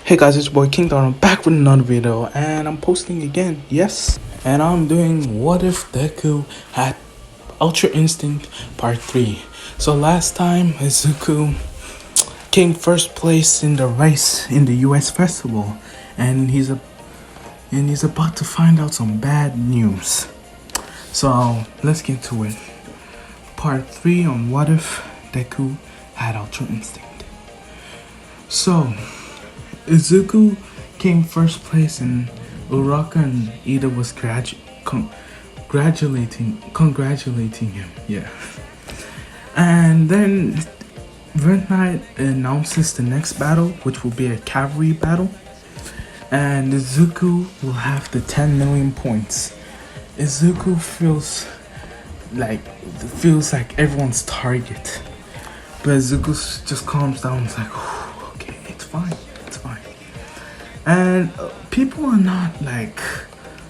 Hey guys, it's your boy King Torino back with another video, and I'm posting again, yes. And I'm doing what if Deku had Ultra Instinct Part 3. So last time, Izuku came first place in the race in the US festival, and he's about to find out some bad news. So let's get to it. Part 3 on what if Deku had Ultra Instinct. So Izuku came first place, and Uraka and Ida was congratulating him. Yeah. And then Red Knight announces the next battle, which will be a cavalry battle, and Izuku will have the 10 million points. Izuku feels like everyone's target, but Izuku just calms down. It's like, okay, it's fine. And people are not like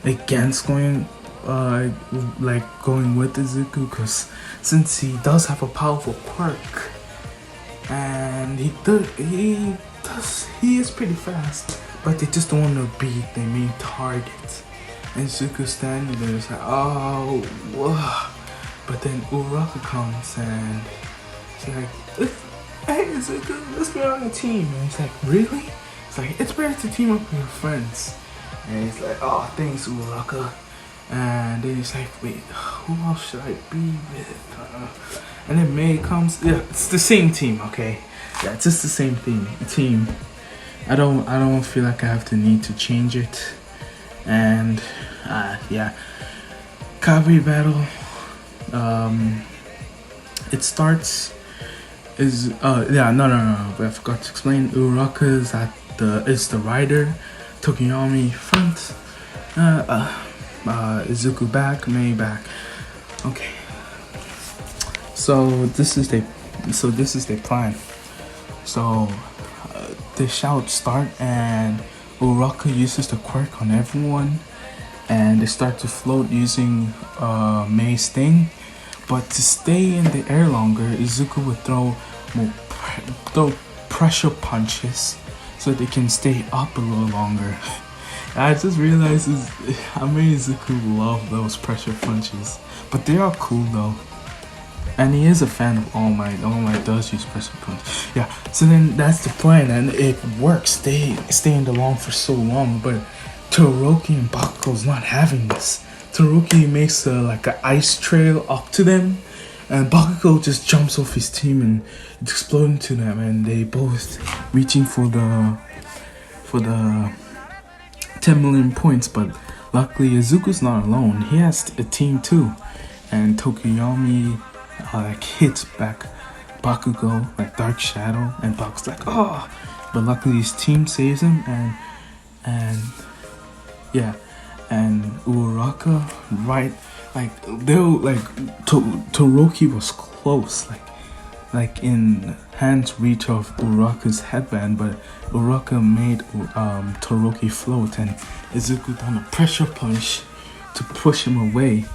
against going with Izuku, because since he does have a powerful quirk, and he is pretty fast, but they just don't want to be their main target. And Izuku's standing there, it's like, oh, whoa. But then Uraka comes and she's like, hey Izuku, let's be on a team. And he's like, really? It's like, it's better to team up with your friends. And he's like, oh, thanks, Uraka. And then he's like, wait, who else should I be with? And then May comes. Yeah, it's the same team, okay? Yeah, it's just the same team. I don't feel like I have the need to change it. And yeah, cavalry battle. It starts. No, I forgot to explain. Uraka is the rider, Tokiyami front, Izuku back, Mei back. Okay. So this is their plan. So the shouts start, and Uraka uses the quirk on everyone, and they start to float using Mei's thing. But to stay in the air longer, Izuku would throw pressure punches so they can stay up a little longer. I just realized how many Izuku love those pressure punches, but they are cool though. And he is a fan of All Might. All Might does use pressure punch. Yeah, so then that's the plan, and it works. They stay in the long for so long, but Todoroki and Bakugo's not having this. Todoroki makes like an ice trail up to them, and Bakugo just jumps off his team and it's exploding to them, and they both reaching for the 10 million points. But luckily Izuku's not alone. He has a team too, and Tokiyami like hits back Bakugo like Dark Shadow, and Bakugo's like, oh, but luckily his team saves him, and yeah. And Uraka, right, like Todoroki was close, like in hand's reach of Uraka's headband, but Uraka made Todoroki float, and Izuku done a pressure punch to push him away,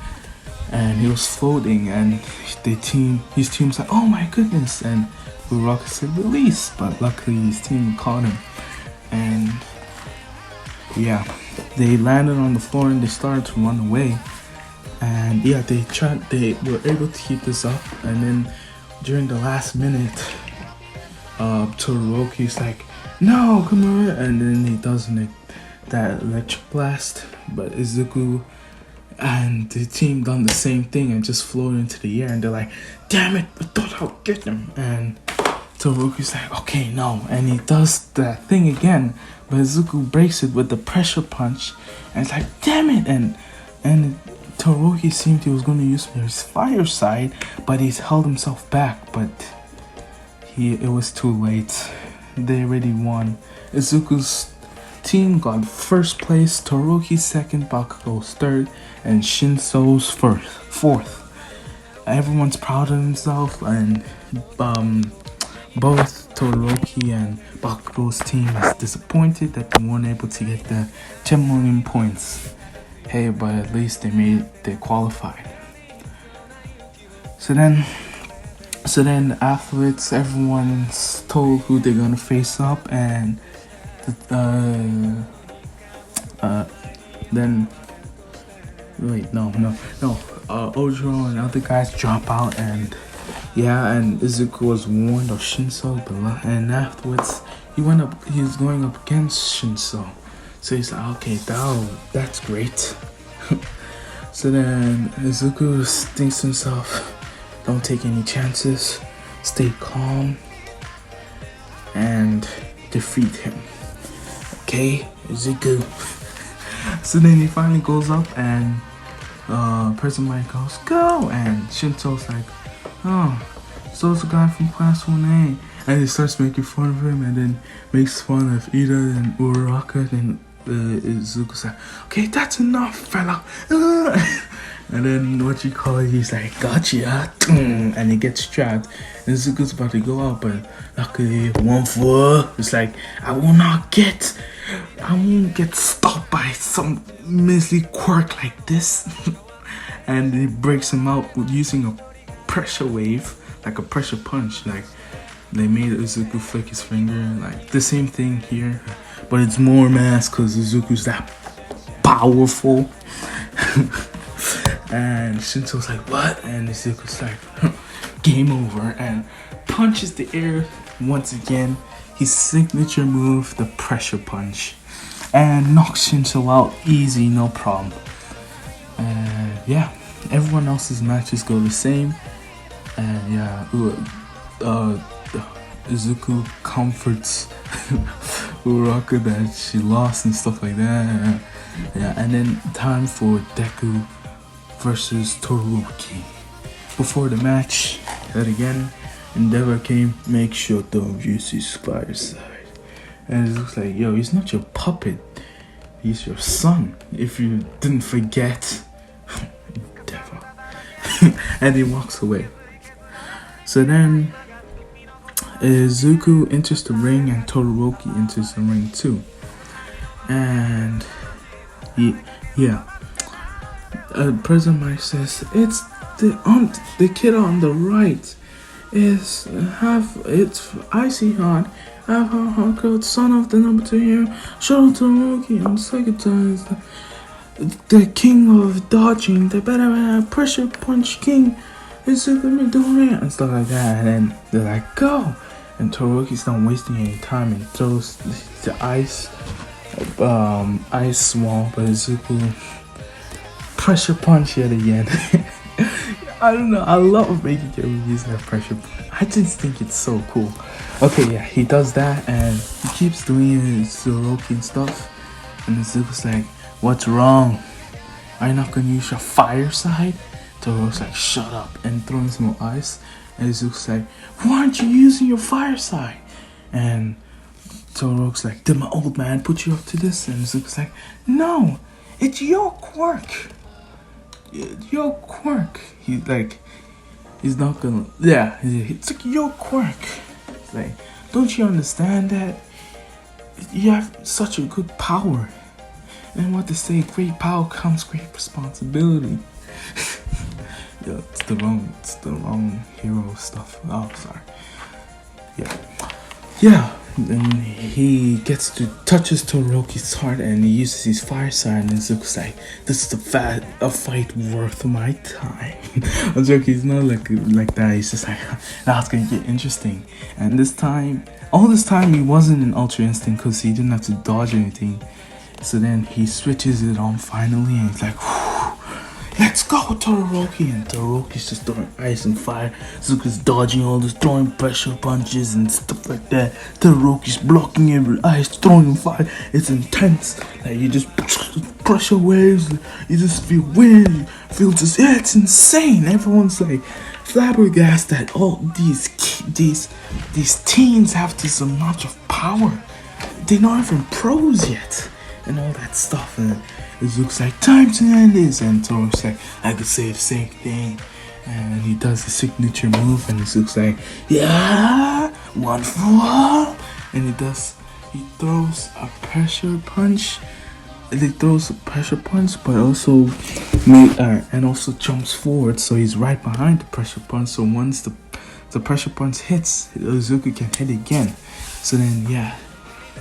and he was floating, and his team's like, oh my goodness, and Uraka said release, but luckily his team caught him, and yeah, they landed on the floor and they started to run away. And yeah, they were able to keep this up. And then during the last minute, Todoroki's like, no, come on. And then he does that electric blast. But Izuku and the team done the same thing and just floated into the air. And they're like, damn it, we thought I'll get them. And Todoroki's like, okay, no. And he does that thing again. But Izuku breaks it with the pressure punch, and it's like, damn it! And Todoroki seemed he was going to use his fire side, but he's held himself back. But it was too late. They already won. Izuku's team got first place, Todoroki second, Bakugo's third, and Shinso's fourth. Everyone's proud of himself, and both Todoroki and Bakugo's team is disappointed that they weren't able to get the 10 million points. Hey, but at least they qualified. So then afterwards, everyone's told who they're gonna face up, and Then wait, no. Ojiro and other guys drop out, and and Izuku was warned of Shinso, and afterwards he was going up against Shinso. So he's like, okay, that's great. So then Izuku thinks to himself, don't take any chances, stay calm, and defeat him. Okay, Izuku. So then he finally goes up, and President Mike goes, go! And Shinso's like, oh, so it's a guy from Class 1A. And he starts making fun of him, and then makes fun of Ida and Uraraka. And Izuku's like, okay, that's enough, fella. And then he's like, gotcha. And he gets trapped. And Izuku's about to go out, but luckily, one for it's like, I won't get stopped by some measly quirk like this. And he breaks him out with using a pressure wave, like a pressure punch. Like they made Izuku flick his finger, like the same thing here, but it's more mass because Izuku's that powerful. And Shinso's like, what? And Izuku's like, game over, and punches the air once again. His signature move, the pressure punch, and knocks Shinso out easy, no problem. Everyone else's matches go the same. And Izuku comforts Uraraka that she lost and stuff like that. And then time for Deku versus Todoroki. Before the match, yet again, Endeavor came, make sure don't use his fire side. And it looks like, yo, he's not your puppet, he's your son, if you didn't forget. Endeavor. And he walks away. So then Izuku enters the ring and Todoroki enters the ring too. And President Mike says, it's the kid on the right it's icy hot, have her hardcore son of the number 2 here, show Todoroki, and second time is the king of dodging, the better pressure punch king, Izuku Midoriya, and stuff like that. And then they're like, go! And Todoroki's not wasting any time and throws the ice wall, but Izuku pressure punch yet again. I don't know, I love making it using that pressure punch. I just think it's so cool. Okay, yeah, he does that and he keeps doing it with Todoroki and stuff. And Izuku's like, what's wrong? Are you not gonna use your fire side? Todoroki's like, shut up, and throwing some more ice. And Izuku's like, why aren't you using your fire side? And Todoroki's like, did my old man put you up to this? And Izuku's like, no, it's your quirk. It's your quirk. He's not gonna, it's like your quirk. It's like, don't you understand that? You have such a good power. And what they say, great power comes great responsibility. It's the wrong hero stuff. Oh, sorry. Yeah. Then he gets to touches Todoroki's heart and he uses his fire sign, and Izuku's like, this is a fight worth my time. I'm joking, he's not like that. He's just like, now it's gonna get interesting. And all this time he wasn't in Ultra Instinct because he didn't have to dodge anything. So then he switches it on finally, and he's like, let's go, Todoroki. And Todoroki's just throwing ice and fire. Izuku's dodging all this, throwing pressure punches and stuff like that. Todoroki's blocking it with ice, throwing fire. It's intense. Like, you just pressure waves. You just feel weird. It's insane. Everyone's like flabbergasted that all these teens have this amount of power. They're not even pros yet. And all that stuff, and it looks like time to end this, and Todoroki's like, I could say the same thing, and he does the signature move, and it looks like, yeah, 1 for all, and he throws a pressure punch. He throws a pressure punch, but also also jumps forward, so he's right behind the pressure punch. So once the pressure punch hits, Izuku can hit again. So then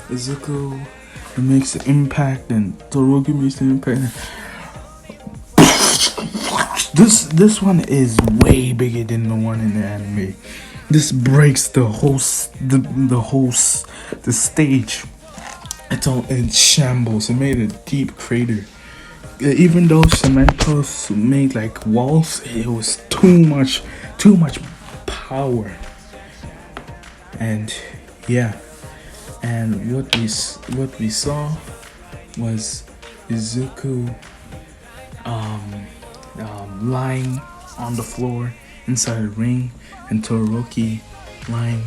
Izuku makes the impact, and Todoroki makes the impact. This one is way bigger than the one in the anime. This breaks the stage. It's all in shambles. It made a deep crater. Even though Cementos made like walls, it was too much power. And yeah, and what we saw was Izuku lying on the floor inside the ring, and Todoroki lying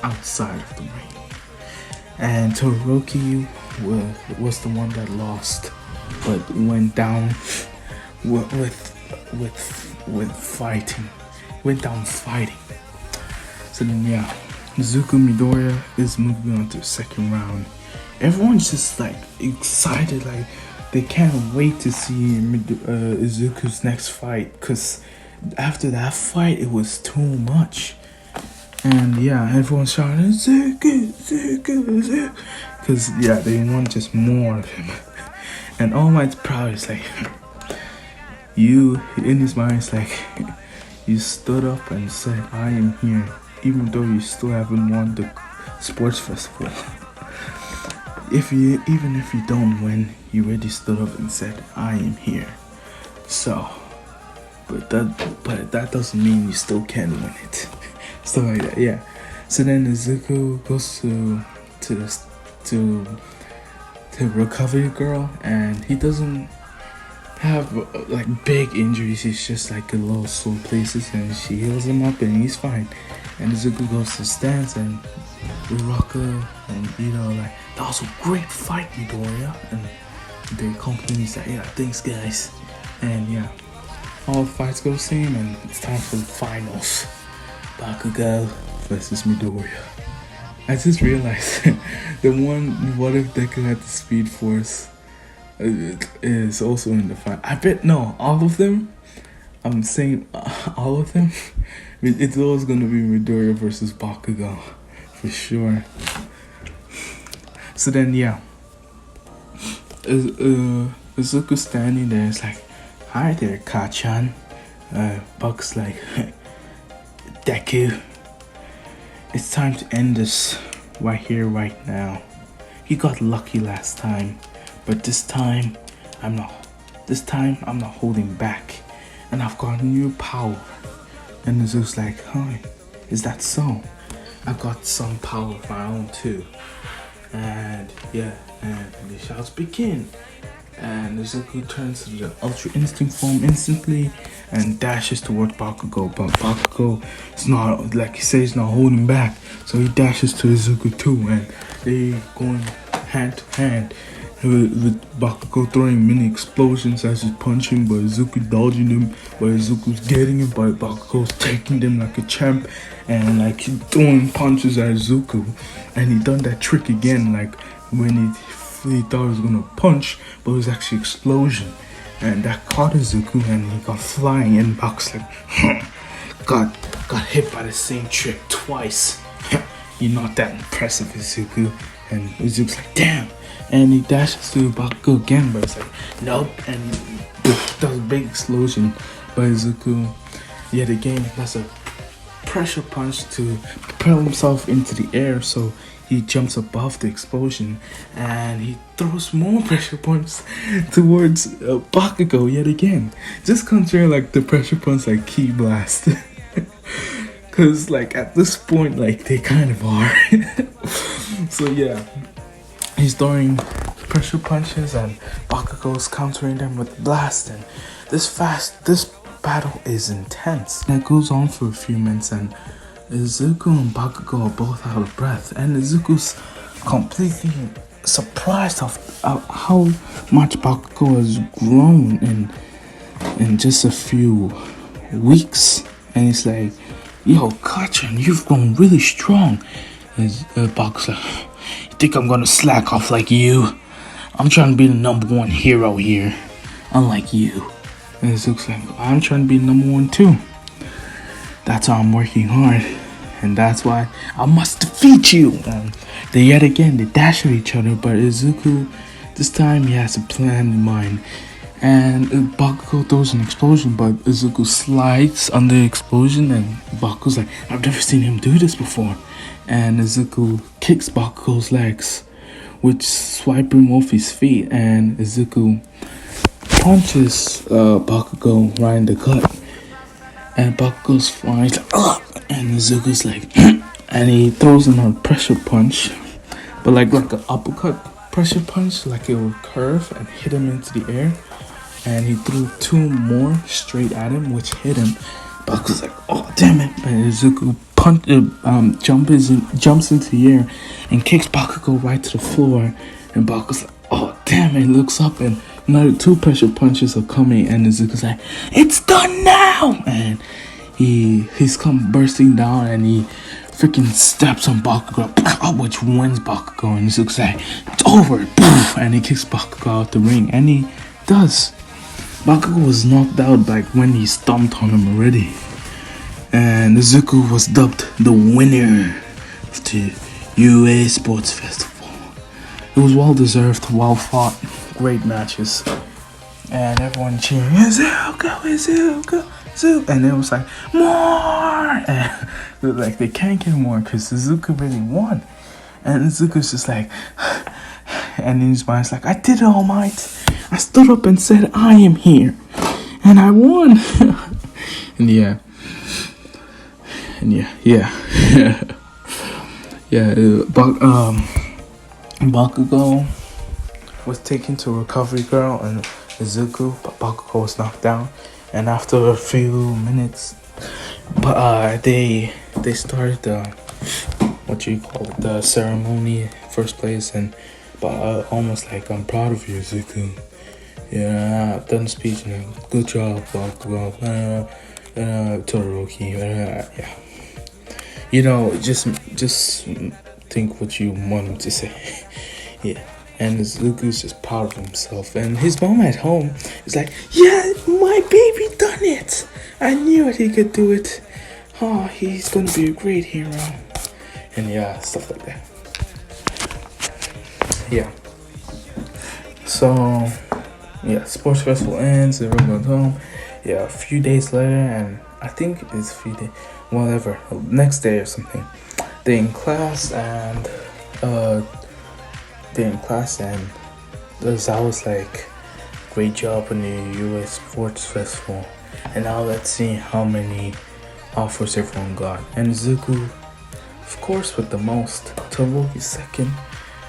outside of the ring. And Todoroki was the one that lost, but went down with fighting. Went down fighting. So then yeah, Izuku Midoriya is moving on to the second round. Everyone's just like excited, like they can't wait to see Izuku's next fight, because after that fight it was too much. And yeah, everyone's shouting Izuku, Izuku, Izuku, because yeah, they want just more of him. And All Might's proud is like, you, in his mind, it's like, you stood up and said, I am here, even though you still haven't won the sports festival. Even if you don't win, you already stood up and said, I am here. So, but that doesn't mean you still can't win it. Stuff like that, yeah. So then Izuku goes to recovery girl, and he doesn't have like big injuries. He's just like a little sore places, and she heals him up, and he's fine. And Izuku goes to stance, and Uraka and Ito like, that was a great fight, Midoriya. And they compliment, he's like, yeah, thanks guys. And yeah, all the fights go the same, and it's time for the finals. Bakugo versus Midoriya. I just realized the one, what if Deku had the Speed Force, is also in the fight. I bet, no, all of them, I'm saying all of them, it's always going to be Midoriya versus Bakugo, for sure. So then, yeah, Izuku standing there, it's like, hi there, Kachan. Buck's like, Deku, it's time to end this right here, right now. You got lucky last time, but this time I'm not holding back, and I've got new power. And Izuku's like, hi, is that so? I've got some power of my own too. And yeah, and the shouts begin. And Izuku turns to the Ultra Instinct form instantly and dashes towards Bakugo. But Bakugo is not, like he says, not holding back. So he dashes to Izuku too, and they going hand to hand. With Bakugo throwing mini explosions as he's punching, but Izuku dodging them, but Izuku's getting him, but Bakugo's taking them like a champ, and like he's throwing punches at Izuku. And he done that trick again, like when he thought he was gonna punch, but it was actually explosion, and that caught Izuku, and he got flying, and Baku's like, got hit by the same trick twice. You're not that impressive, Izuku. And Izuku's like, damn. And he dashes to Bakugo again, but it's like, nope, and that was a big explosion. But Izuku, yet again, that's a pressure punch to propel himself into the air, so he jumps above the explosion, and he throws more pressure punches towards Bakugo yet again. Just consider like the pressure punch like Ki Blast. Cause like at this point, like they kind of are. So yeah, he's throwing pressure punches, and Bakugo's countering them with blast. And this battle is intense. And it goes on for a few minutes, and Izuku and Bakugo are both out of breath, and Izuku's completely surprised of how much Bakugo has grown in just a few weeks. And he's like, yo, Kachan, you've grown really strong. And Bakugo's like, you think I'm gonna slack off like you? I'm trying to be the #1 hero here, unlike you. And Izuku's like, I'm trying to be #1 too. That's how I'm working hard. and that's why I must defeat you. And they yet again they dash at each other, but Izuku this time he has a plan in mind. And Bakugo throws an explosion, but Izuku slides under the explosion, and Bakugo's like, I've never seen him do this before. And Izuku kicks Bakugo's legs, which swipe him off his feet, and Izuku punches Bakugo right in the gut. And Bakugo's flying, he's like, ugh! And Izuku's like, and he throws him a pressure punch, but like an uppercut pressure punch, like it would curve and hit him into the air. And he threw 2 more straight at him, which hit him. Bakugo's like, oh, damn it. And Izuku jumps into the air and kicks Bakugo right to the floor. And Bakugo's like, oh, damn it. He looks up and another 2 pressure punches are coming. And Izuku's like, it's done now. And he's come bursting down and he freaking steps on Bakugo, which wins Bakugo. And Izuku's like, it's over. And he kicks Bakugo out the ring. And he does. Bakugo was knocked out like when he stomped on him already. And Izuku was dubbed the winner of the UA Sports Festival. It was well deserved, well fought, great matches. And everyone cheering, Izuku, Izuku, Izuku. And it was like, more! And like they can't get more because Izuku really won. And Izuku's just like, and in his mind's like, I did it, All Might. I stood up and said, I am here. And I won. And yeah. Bakugo was taken to Recovery Girl and Izuku, but Bakugo was knocked down. And after a few minutes, they started the ceremony first place, and almost like, I'm proud of you, Izuku. Yeah, I've done the speech and good job, Bakugo. Todoroki. Yeah. You know, just think what you want him to say. Yeah. And Izuku's just proud of himself. And his mom at home is like, yeah, my baby done it. I knew he could do it. Oh, he's gonna be a great hero. And yeah, stuff like that. Yeah. So, yeah, sports festival ends, everyone goes home. Yeah, a few days later, and I think it's a few days, whatever, next day or something. They're in class, and I was like, great job on the US Sports Festival. And now let's see how many offers everyone got. And Izuku, of course, with the most. Todoroki second.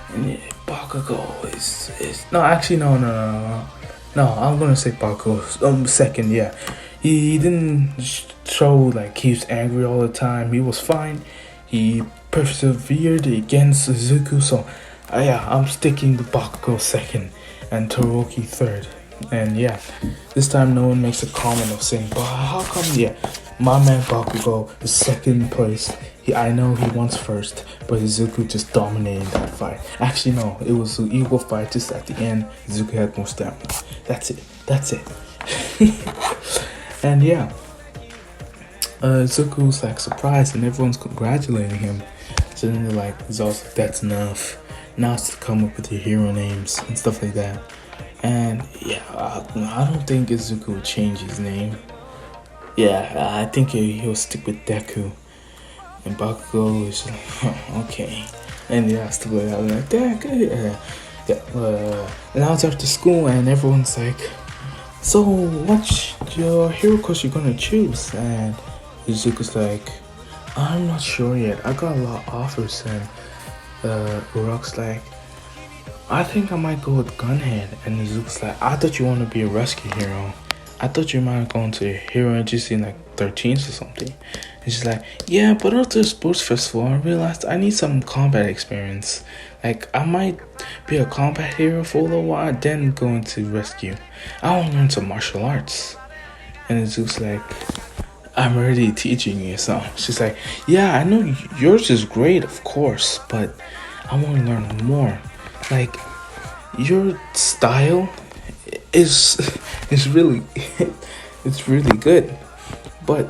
And Bakugo is no, actually, no. I'm gonna say Bakugo second. Yeah, he didn't show like he was angry all the time. He was fine. He persevered against Izuku. So, yeah, I'm sticking to Bakugo second and Todoroki third. And yeah, this time no one makes a comment of saying, but how come? Yeah, my man Bakugo is second place. I know he wants first, but Izuku just dominated that fight. Actually, no, it was an equal fight. Just at the end, Izuku had more stamina. That's it. And yeah, Izuku was like surprised, and everyone's congratulating him. So then they're like, he's also like, that's enough. Now it's to come up with your hero names and stuff like that. And yeah, I don't think Izuku will change his name. Yeah, I think he'll stick with Deku. And Bakugo is like, okay. And yeah, stuff like that. I'm like, Deku. Now it's after school, and everyone's like, so what's your hero course you're gonna choose? And Izuku's like, I'm not sure yet. I got a lot of offers. And Urok's like, I think I might go with Gunhead. And Izuku's like, I thought you want to be a rescue hero. I thought you might go into a hero agency in like 13s or something. And she's like, yeah, but after the sports festival, I realized I need some combat experience. Like, I might be a combat hero for a little while, then go into rescue. I want to learn some martial arts. And Izuku's like, I'm already teaching you some. She's like, yeah, I know yours is great, of course, but I want to learn more. Like, your style is really it's really good, but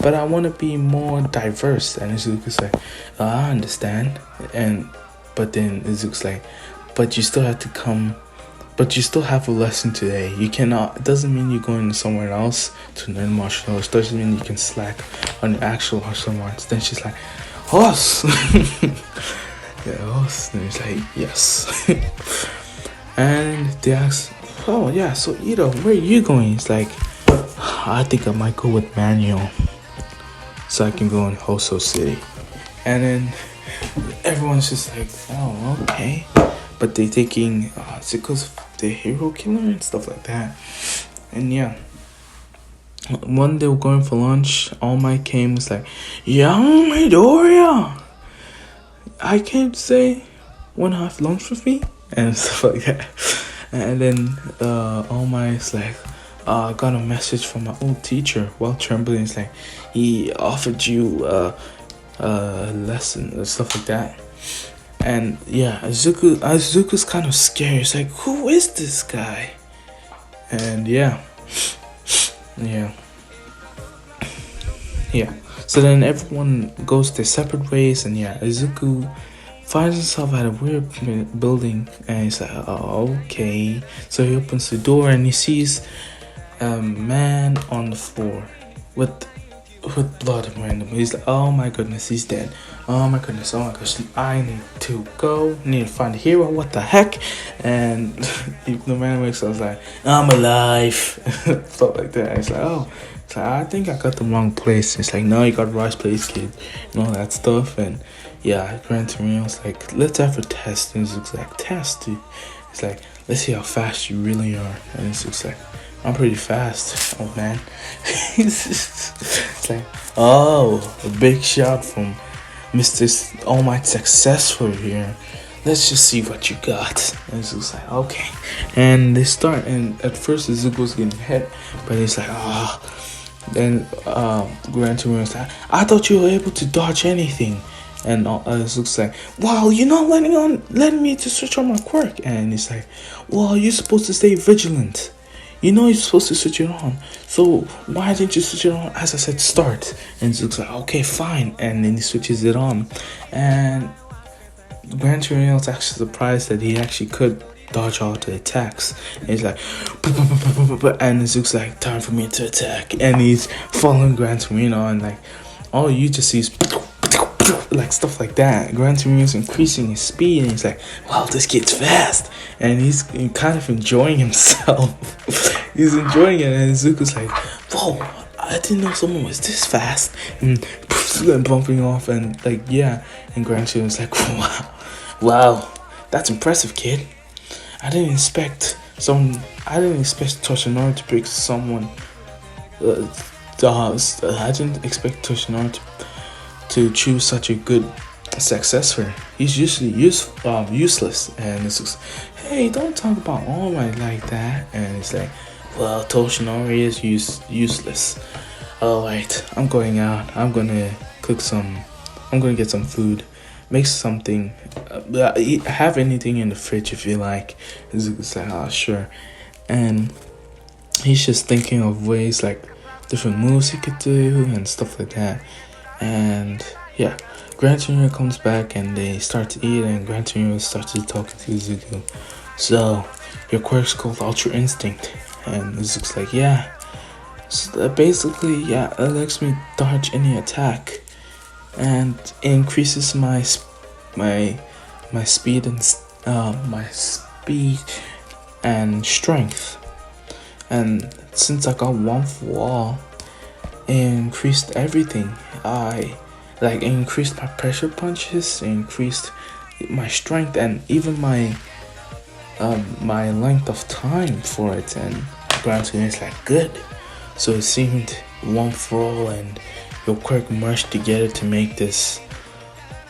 but I want to be more diverse. And Izuku's like, I understand. But then Izuku's like, but you still have to come. But you still have a lesson today. You cannot. It doesn't mean you're going somewhere else to learn martial arts. Doesn't mean you can slack on your actual martial arts. Then she's like, horse. Yeah, horse. And he's like, yes. And they ask, oh yeah, so Ito, where are you going? He's like, I think I might go with Manuel, so I can go in Hoso City. And then everyone's just like, oh, okay. But they taking it's because of the hero killer and stuff like that. And yeah, one day we're going for lunch. All Might came was like, Young Midoriya, I came to say, wanna have lunch with me and stuff like that. And then All Might's like, I got a message from my old teacher while trembling. It's like he offered you a lesson and stuff like that. And yeah, Izuku's kind of scared. It's like, who is this guy? And yeah. So then everyone goes their separate ways, and yeah, Izuku finds himself at a weird building, and he's like, oh, okay. So he opens the door and he sees a man on the floor with blood randomly. He's like, oh my goodness, he's dead. Oh my goodness, I need to go. Need to find a hero. What the heck? And the man wakes up, I was like, I'm alive. Stuff like that. It's like, oh. It's like, I think I got the wrong place. It's like, no, you got the right place, kid. And all that stuff. And yeah, Gran Torino's like, let's have a test. And it looks like, test, dude. It's like, let's see how fast you really are. And it looks like, I'm pretty fast, old man. It's like, oh, a big shot from Mr. All Might Successful here. Let's just see what you got. And Izuku's like, okay. And they start, and at first Izuku's getting hit, but he's like, ah. Then Gran Torino's like, I thought you were able to dodge anything. And Izuku's like, well, you're not letting me to switch on my quirk. And he's like, well, you're supposed to stay vigilant. You know you're supposed to switch it on. So why didn't you switch it on as I said start? And Izuku's like, okay, fine. And then he switches it on. And Gran Torino's actually surprised that he actually could dodge all the attacks. And he's like, and Izuku's like, time for me to attack. And he's following Gran Torino, and like, all you just see is like stuff like that. Gran Torino's increasing his speed, and he's like, wow, this kid's fast. And he's kind of enjoying himself. He's enjoying it, and Izuku's like, whoa, I didn't know someone was this fast. And bumping off, and like, yeah. And Gran Torino's like, wow, that's impressive, kid. I didn't expect Toshinori to pick someone. I didn't expect Toshinori to choose such a good successor. He's usually useless. And it's just, hey, don't talk about All Might like that. And it's like, well, Toshinori is useless. Alright, I'm going out. I'm gonna get some food. Make something. Have anything in the fridge if you like. It's like, oh, sure. And he's just thinking of ways, like different moves he could do and stuff like that. And yeah, Gran Torino comes back and they start to eat, and Gran Torino starts to talk to Izuku. So your quirk's called Ultra Instinct. And Izuku's like, yeah. So basically, yeah, it lets me dodge any attack. And it increases my speed and strength. And since I got one for all, it increased everything. It increased my pressure punches, it increased my strength, and even my length of time for it. And Gran Torino is like, good. So it seemed one for all and your quirk merged together to make this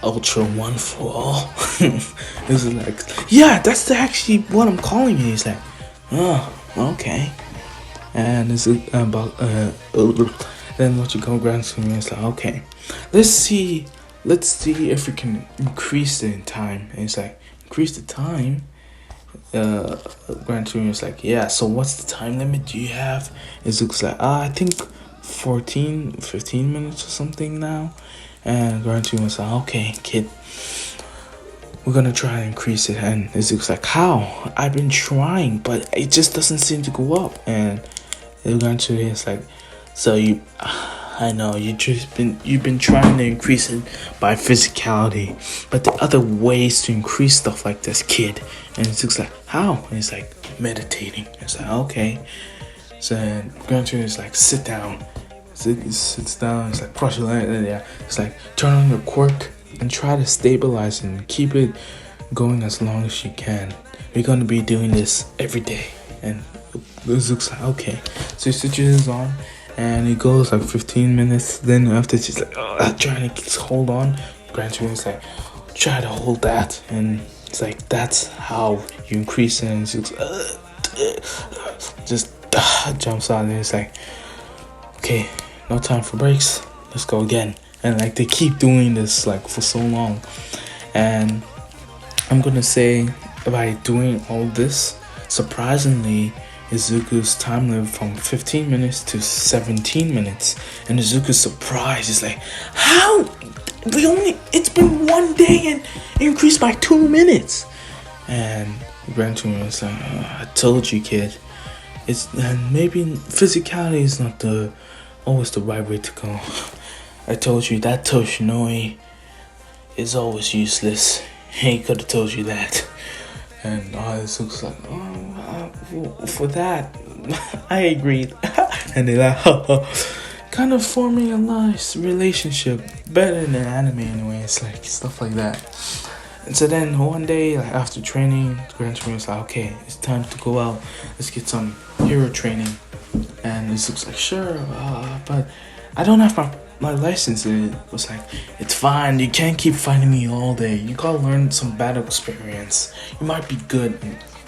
Ultra One for All. It's like, yeah, that's actually what I'm calling it. He's like, oh, okay. And it's about then what you call Gran Torino is like, okay, let's see if we can increase it in time. And he's like, increase the time. Gran Torino is like, yeah, so what's the time limit do you have? Izuku's like, I think 15 minutes or something now. And Gran Torino was like, okay, kid, we're gonna try and increase it. And Izuku's like, how? I've been trying, but it just doesn't seem to go up. And Gran Torino is like, so I know you've been trying to increase it by physicality, but there are other ways to increase stuff like this, kid. And Izuku's like, how? And he's like, meditating. It's like, okay. So Gran Torino is like, sit down. Izuku sits down. It's like, cross your leg. Yeah. It's like, turn on your quirk and try to stabilize and keep it going as long as you can. We're gonna be doing this every day. And Izuku's like, okay. So he switches his on. And it goes like 15 minutes. Then after she's like, oh, trying to hold on. Gran Torino's like, try to hold that. And it's like, that's how you increase it. And she's just jumps out. And it's like, okay, no time for breaks. Let's go again. And like they keep doing this like for so long. And I'm gonna say by doing all this, surprisingly, Izuku's time limit from 15 minutes to 17 minutes. And Izuku's surprised. He's like, how? It's been 1 day and it increased by 2 minutes. And Gran Torino was like, oh, I told you, kid. And maybe physicality is not always the right way to go. I told you that Toshinoi is always useless. He could have told you that. And Izuku's like, for that, I agreed. And they're like, kind of forming a nice relationship, better than anime anyway. It's like stuff like that. And so then one day, like after training, Gran Torino's like, okay, it's time to go out. Let's get some hero training. And Izuku's like, sure, but I don't have my license. And it was like, it's fine. You can't keep fighting me all day. You gotta learn some battle experience. You might be good.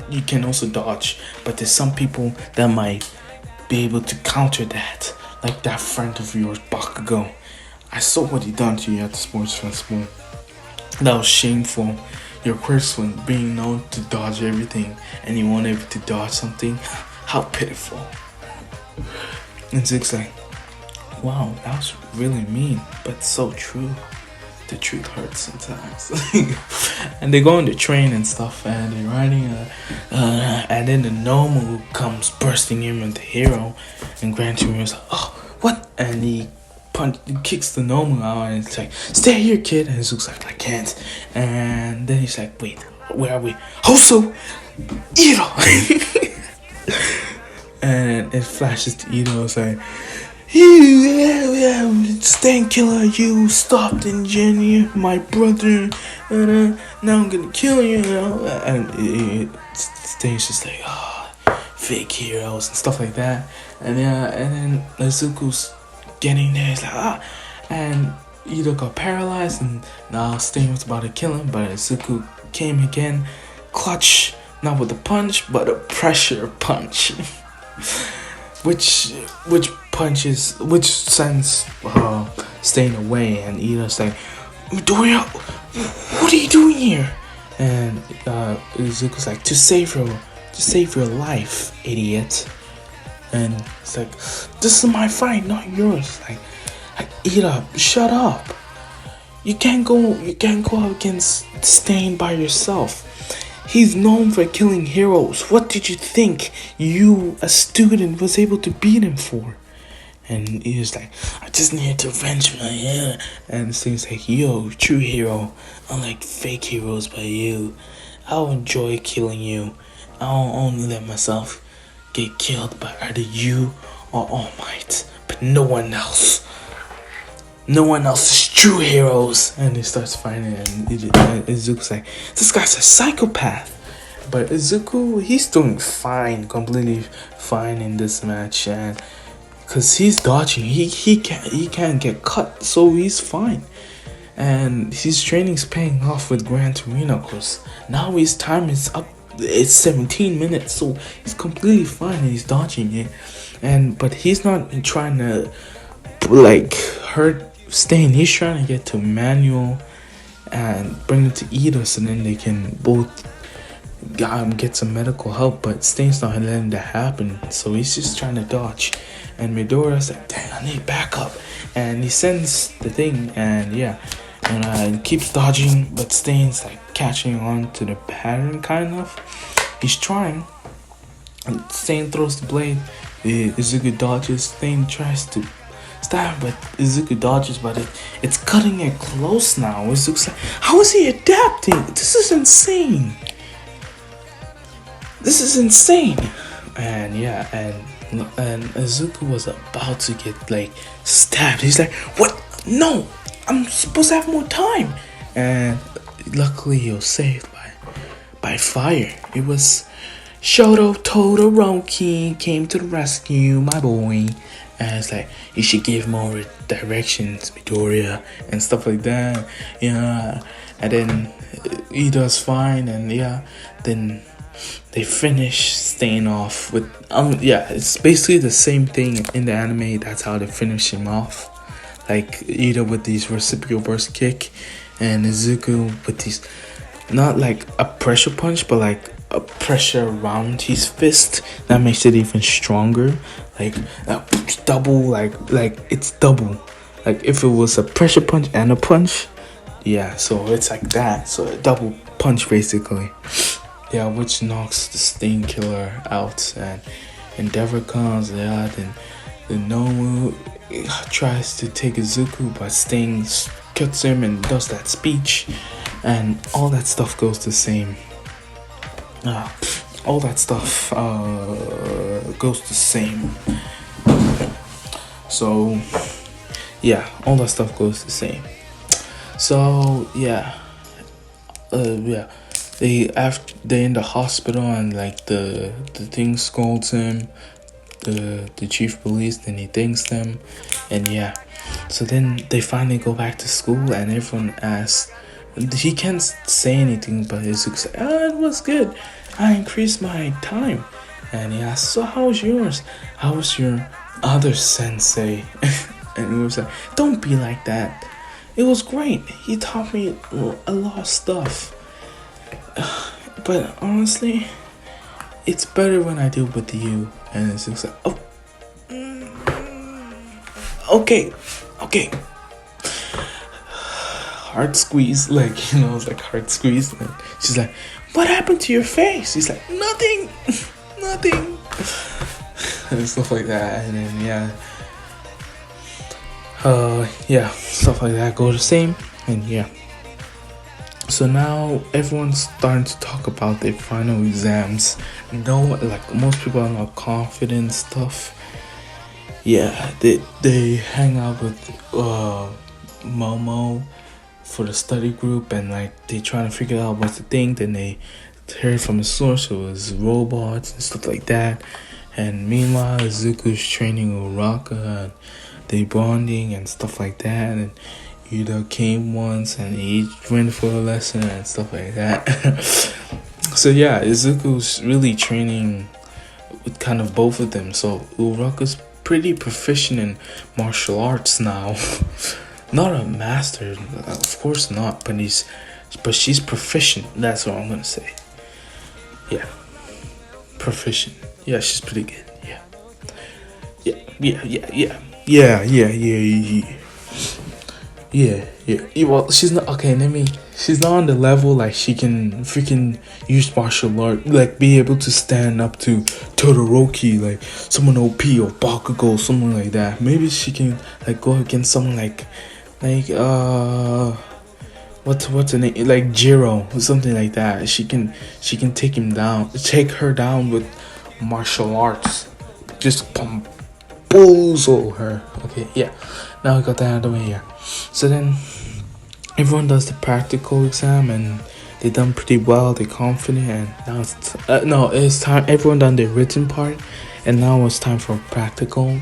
You can also dodge, but there's some people that might be able to counter that, like that friend of yours, Bakugo. I saw what he done to you at the sports festival. That was shameful. Your quirks when being known to dodge everything, and you weren't able to dodge something. How pitiful. And Zig's like, wow, that was really mean, but so true. The truth hurts sometimes. And they go on the train and stuff, and they're riding and then the normal comes bursting in with the hero, and Gran Torino's like, oh, what? And he kicks the normal out, and it's like, stay here, kid. And Izuku's like, I can't. And then he's like, wait, where are we? Hoso! Iro! And it flashes to Ito. It's like, Stain Killer, you stopped engineer my brother, and now I'm gonna kill you. And Stain's just like, fake heroes and stuff like that. And then Izuku's getting there. He's like, and Ito got paralyzed, and now Stain was about to kill him, but Izuku came again, clutch, not with a punch, but a pressure punch. which sends Stain away, and Ito's like, Midoriya, what are you doing here? And Izuku's like, to save your life, idiot. And it's like, this is my fight, not yours. Like, Ito, shut up. You can't go up against Stain by yourself. He's known for killing heroes. What did you think you, a student, was able to beat him for? And he was like, I just needed to avenge my hair. And Stain's like, yo, true hero, unlike fake heroes by you, I'll enjoy killing you. I'll only let myself get killed by either you or All Might, but no one else. No one else is true heroes. And he starts fighting, and Izuku's like, this guy's a psychopath. But Izuku, he's doing fine, completely fine in this match, and because he's dodging, he can't get cut, so he's fine. And his training's paying off with Gran Torino, because now his time is up. It's 17 minutes, so he's completely fine, and he's dodging it. But he's not trying to like hurt Stain. He's trying to get to Manuel and bring it to Ito, so then they can both get some medical help, but Stain's not letting that happen, so he's just trying to dodge. And Midoriya's like, dang, I need backup, and he sends the thing, and yeah, and keeps dodging, but Stain's like catching on to the pattern, kind of. He's trying, and Stain throws the blade. Izuku dodges. Stain tries to stab, but Izuku dodges, but it's cutting it close now. Izuku's like, how is he adapting? This is insane. This is insane. And yeah, and Izuku was about to get like stabbed. He's like, what? No, I'm supposed to have more time. And luckily he was saved by fire. It was Todoroki came to the rescue, my boy. And it's like, you should give more directions, Midoriya, and stuff like that. Yeah, and then he does fine, and yeah, then they finish Stain off with yeah, it's basically the same thing in the anime. That's how they finish him off, like either with these reciprocal burst kick, and Izuku with these, not like a pressure punch, but like a pressure around his fist that makes it even stronger. Like double, like it's double. Like if it was a pressure punch and a punch, yeah. So it's like that. So a double punch basically. Yeah, which knocks the Stain Killer out, and Endeavor comes. Yeah, then Nomu tries to take Izuku, but Stain cuts him and does that speech, and all that stuff goes the same. All that stuff goes the same. So yeah, all that stuff goes the same. So yeah, yeah. They in the hospital, and like the thing scolds him, the chief police, then he thanks them, and yeah. So then they finally go back to school, and everyone asks. He can't say anything, but Izuku's like, it was good. I increased my time. And he asks, so how was yours? How was your other sensei? And he was like, don't be like that. It was great. He taught me a lot of stuff. But honestly, it's better when I do it with you. And it's like, oh, okay. Heart squeeze, like, it's like heart squeeze. And she's like, what happened to your face? He's like, nothing. And stuff like that. And then yeah, stuff like that go the same. And yeah. So now everyone's starting to talk about their final exams. Like most people are not confident stuff. Yeah, they hang out with Momo for the study group, and like they trying to figure out what's the thing. Then they heard from a source it was robots and stuff like that. And meanwhile, Izuku's training with Raka, and they bonding and stuff like that. And Yuda came once and he went for a lesson and stuff like that. So yeah, Izuku's really training with kind of both of them. So Uraka's pretty proficient in martial arts now. Not a master, of course not, but she's proficient. That's what I'm gonna say. Yeah, proficient. Yeah, she's pretty good. Yeah. Well, she's not okay. She's not on the level like she can freaking use martial art, like be able to stand up to Todoroki, like someone OP or Bakugo, someone like that. Maybe she can like go against someone like what's her name, like Jiro or something like that. She can take her down with martial arts. Just bamboozle her. Okay, yeah. Now I got that out of the way here. So then everyone does the practical exam, and they done pretty well. They're confident, and now it's time. Everyone done their written part, and now it's time for practical.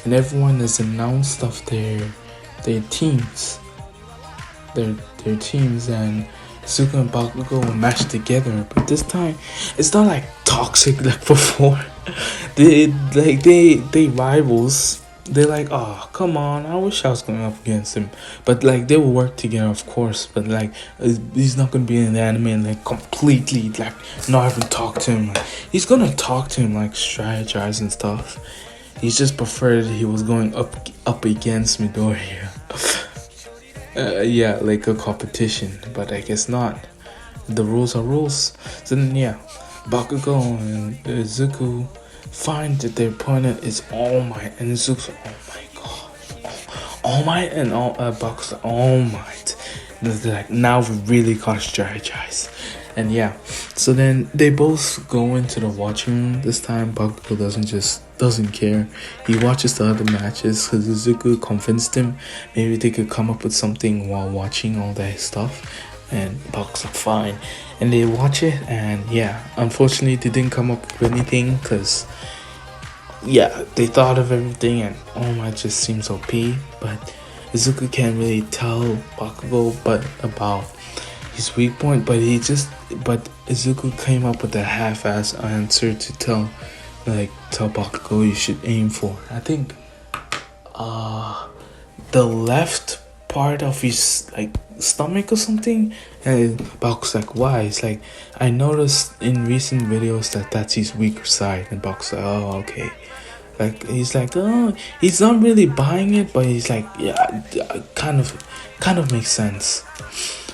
And everyone is announced of their teams. Their teams, and Izuku and Bakugo will match together, but this time it's not like toxic like before. They rivals, they're like, oh, come on, I wish I was going up against him. But like they will work together, of course. But like he's not gonna be in the anime and like completely like not even talk to him. Like, he's gonna talk to him, like strategize and stuff. He's just preferred he was going up against Midoriya. Yeah, like a competition, but I guess not. The rules are rules. So then, yeah, Bakugo and Izuku find that their opponent is All Might, and Izuku's like, oh my god, All Might, and Bakugo's like, All Might. They're like, now we really gotta strategize. And yeah, so then they both go into the watching room. This time, Bakugo doesn't care. He watches the other matches because Izuku convinced him maybe they could come up with something while watching all that stuff. And Bakugo's like, fine. And they watch it, and yeah, unfortunately, they didn't come up with anything because, yeah, they thought of everything, and oh my, just seems OP. But Izuku can't really tell Bakugo about his weak point, but Izuku came up with a half-ass answer to tell Bakugo you should aim for. I think the left part of his like stomach or something. And Bakugo's like, why? It's like, I noticed in recent videos that's his weaker side. And Bakugo's like, oh, okay. Like he's like, oh, he's not really buying it, but he's like, yeah, kind of makes sense.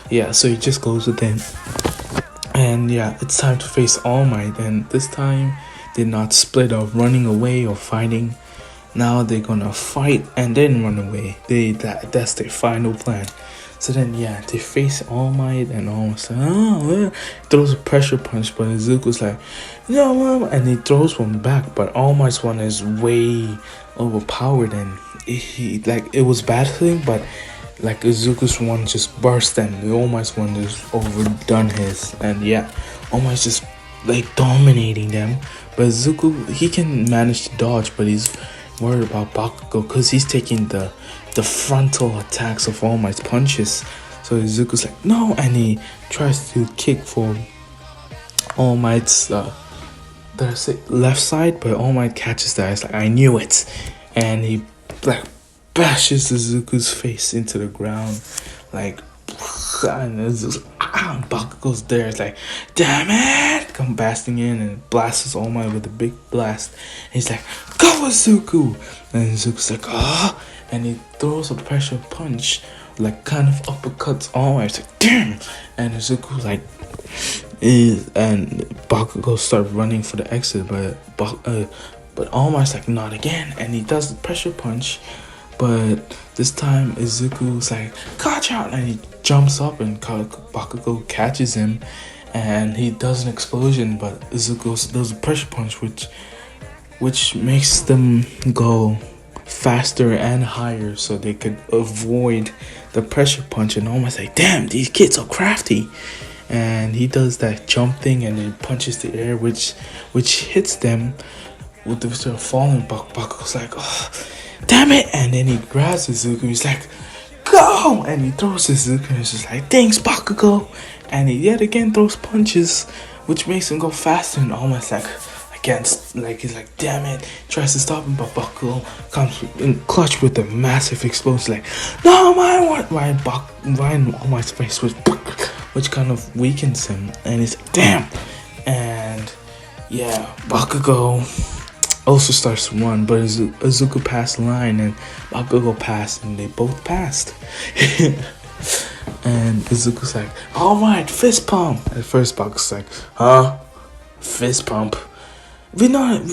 Yeah, so he just goes with it. And yeah, it's time to face All Might. And this time, they're not split or running away or fighting. Now they're gonna fight and then run away. That's their final plan. So then, yeah, they face All Might, and All Might's like, throws a pressure punch, but Izuku's like, no, and he throws one back, but All Might's one is way overpowered, and it was battling, but like Izuku's one just burst, and All Might's one just overdone his, and yeah, All Might's just like dominating them, but Izuku, he can manage to dodge, but he's worried about Bakugo because he's taking the frontal attacks of All Might's punches. So Izuku's like, no, and he tries to kick for All Might's left side, but All Might catches that. It's like, I knew it, and he like bashes Izuku's face into the ground, like, and Bakugo's there. It's like, damn it, come blasting in and blasts All Might with a big blast. And he's like, go Izuku, and Izuku's like, ah. And he throws a pressure punch, like kind of uppercuts All Might. It's like, damn! And Izuku like, and Bakugo start running for the exit, but All Might's like, not again. And he does the pressure punch, but this time Izuku's like, catch out! And he jumps up, and Bakugo catches him, and he does an explosion. But Izuku does a pressure punch, which makes them go faster and higher, so they could avoid the pressure punch. And almost like, damn, these kids are crafty. And he does that jump thing, and then punches the air, which hits them with the sort of falling. Bakugo's like, oh, damn it! And then he grabs Izuku. He's like, go! And he throws Izuku, and he's just like, thanks, Bakugo. And he yet again throws punches, which makes him go faster, and almost like against, like, he's like, damn it, tries to stop him, but Bakugo comes in clutch with a massive explosion, like, no, Ryan on my face, which kind of weakens him, and he's like, damn. And yeah, Bakugo also starts to run, but Izuku passed the line, and Bakugo passed, and they both passed. And Izuku's like, alright, fist pump. At first Bakugo's like, huh? Fist pump? We're not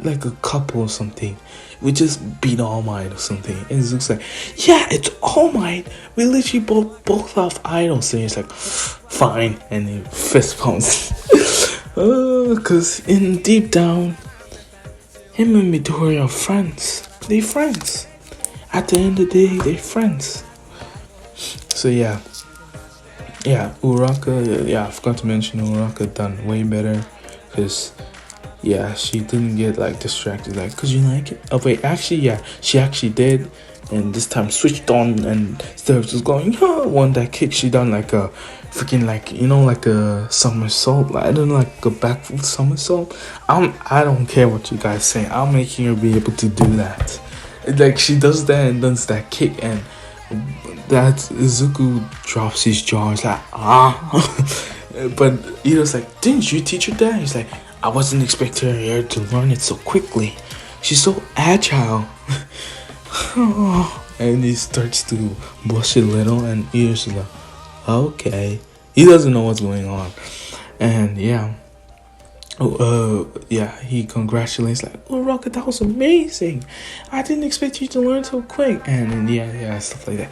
like a couple or something. We just beat All Might or something. And Izuku's like, yeah, it's All Might. We literally both have idols. And he's like, fine. And he fist pumps. Cause in deep down, him and Midoriya are friends. They're friends. At the end of the day, they're friends. So yeah, Uraka. Yeah, I forgot to mention Uraka done way better. Because yeah, she didn't get like distracted. Like, could you like it? Oh wait, actually, yeah, she actually did. And this time switched on, and Steps was going, yeah, one that kick. She done like a freaking, like, like a somersault. Like, I don't know, like a backflip somersault. I don't care what you guys say. I'm making her be able to do that. Like, she does that and does that kick, and that Izuku drops his jaw. He's like, ah. But Ito's like, didn't you teach her that? He's like, I wasn't expecting her to learn it so quickly. She's so agile. And he starts to blush a little, and Ito's like, okay. He doesn't know what's going on. And yeah. He congratulates, like, oh, Rocket, that was amazing. I didn't expect you to learn so quick. And yeah, stuff like that.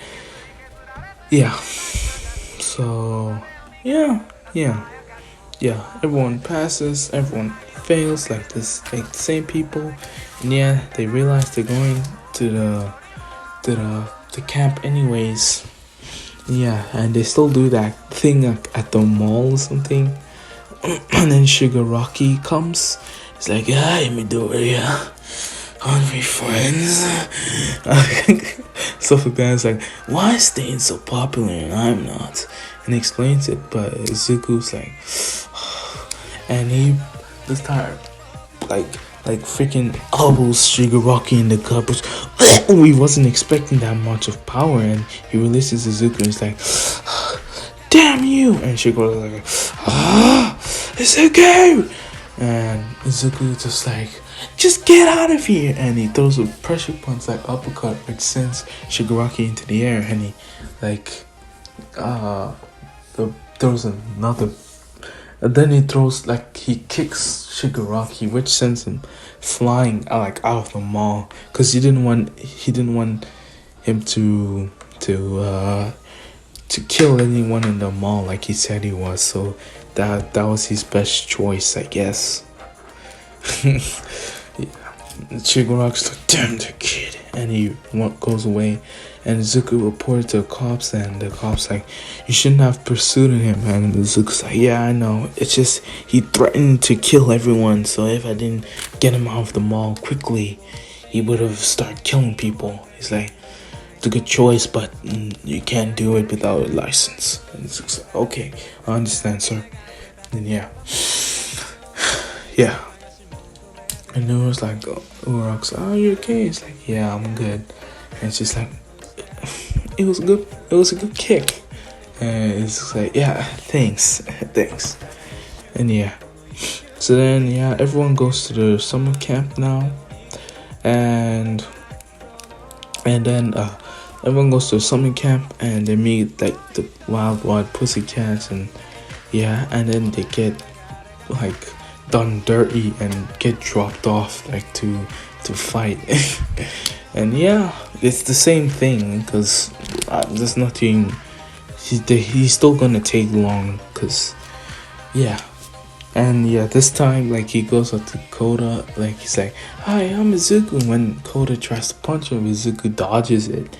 Yeah. So, yeah. Everyone passes, everyone fails, like this, like the same people. And yeah, they realize they're going to the camp anyways. Yeah, and they still do that thing at the mall or something. And then Shigaraki comes. He's like, hi, Midoriya. Aren't we friends? Stuff like that. It's like, why is Stain so popular and I'm not? And he explains it, but Izuku's like, and he this time like freaking elbows Shigaraki in the gut, which we wasn't expecting that much of power, and he releases Izuku and he's like, damn you! And Shigaraki's like, Izuku! And Izuku just like, just get out of here! And he throws a pressure punch, like uppercut, which sends Shigaraki into the air, and he like throws another. And then he throws, like, he kicks Shigaraki, which sends him flying like out of the mall, because he didn't want him to kill anyone in the mall like he said he was. So that was his best choice, I guess. Shigaraki's like, damn the kid, and he goes away. And Izuku reported to the cops, and the cops like, you shouldn't have pursued him. And Izuku's like, yeah, I know. It's just he threatened to kill everyone. So if I didn't get him out of the mall quickly, he would have started killing people. He's like, it's a good choice, but you can't do it without a license. And Izuku's like, okay, I understand, sir. And yeah. And Nora's like, Urarok's like, oh, you okay? It's like, yeah, I'm good. And it's just like, it was a good kick. And it's just like, yeah, thanks. And yeah. So then, yeah, everyone goes to the summer camp now. And then everyone goes to the summer camp, and they meet like the wild pussycats, and yeah, and then they get like done dirty and get dropped off like to fight. And yeah, it's the same thing, because there's nothing. He's still gonna take long, because yeah. And yeah, this time, like, he goes up to Koda, like, he's like, hi, I'm Izuku. And when Koda tries to punch him, Izuku dodges it.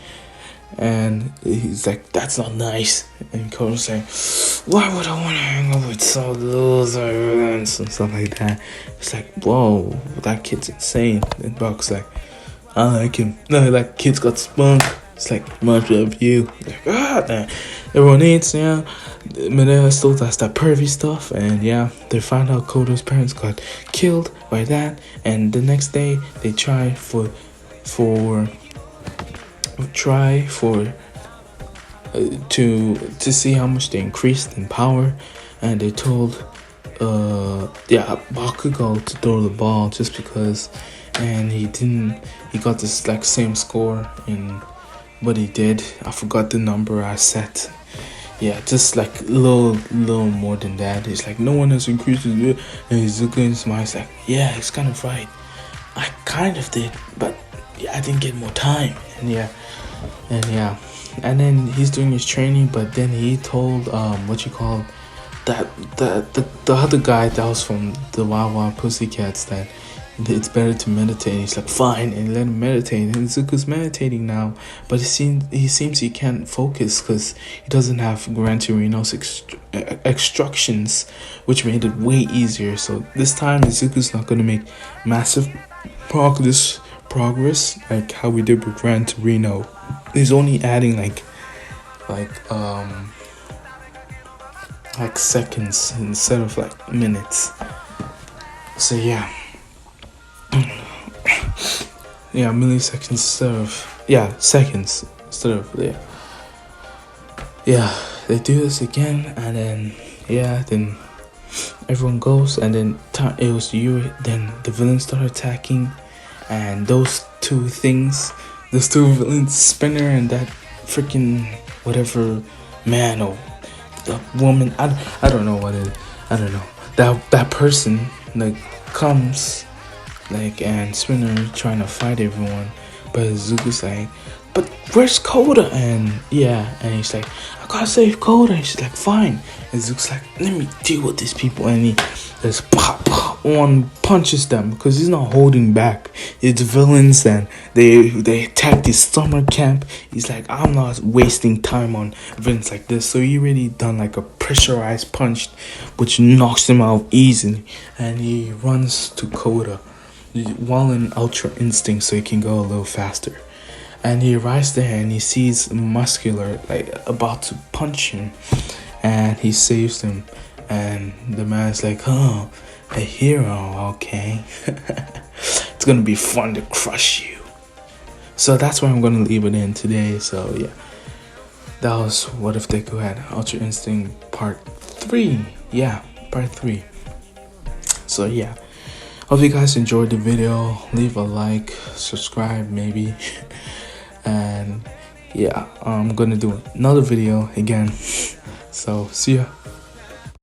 And he's like, that's not nice. And Koda's like, why would I want to hang out with some losers? And stuff like that. It's like, whoa, that kid's insane. And Bakugo's like, I like him. No, that kid's got spunk. It's like, much of you. Like, nah. Everyone eats, yeah. Midoriya still does that pervy stuff, and yeah, they find out Koda's parents got killed by that. And the next day, they try to see how much they increased in power, and they told Bakugo to throw the ball just because, and he got this like same score in what he did. I forgot the number I set. Yeah, just like a little more than that. It's like, no one has increased his, and Izuku in his mind is like, yeah, he's kind of right. I kind of did, but yeah, I didn't get more time. And then he's doing his training, but then he told that the other guy that was from the Wild Wild Pussycats that it's better to meditate. He's like, fine, and let him meditate. And Izuku's meditating now, but he seems he can't focus because he doesn't have Gran Torino's instructions, which made it way easier. So this time Izuku's not gonna make massive progress like how we did with Gran Torino. He's only adding like seconds instead of like minutes. So yeah. Yeah, milliseconds instead of seconds instead of they do this again, and then everyone goes, and then it was you. Then the villains start attacking, and those two villains, Spinner and that freaking whatever man or the woman, I don't know what it is. I don't know, that person like comes like, and Spinner trying to fight everyone, but Izuku's like, but where's Koda? And he's like, I gotta save Koda. And she's like, fine. And Izuku's like, let me deal with these people. And he just one punches them because he's not holding back. It's villains, and they attack this summer camp. He's like, I'm not wasting time on villains like this. So he really done like a pressurized punch, which knocks him out easily, and he runs to Koda while in Ultra Instinct so he can go a little faster. And he arrives there and he sees Muscular like about to punch him, and he saves him. And the man's like, oh, a hero, okay. It's gonna be fun to crush you. So that's where I'm gonna leave it in today. So yeah, that was What If Deku Had Ultra Instinct Part 3. Yeah, Part 3. So yeah, hope you guys enjoyed the video. Leave a like, subscribe maybe. And yeah, I'm gonna do another video again. So see ya.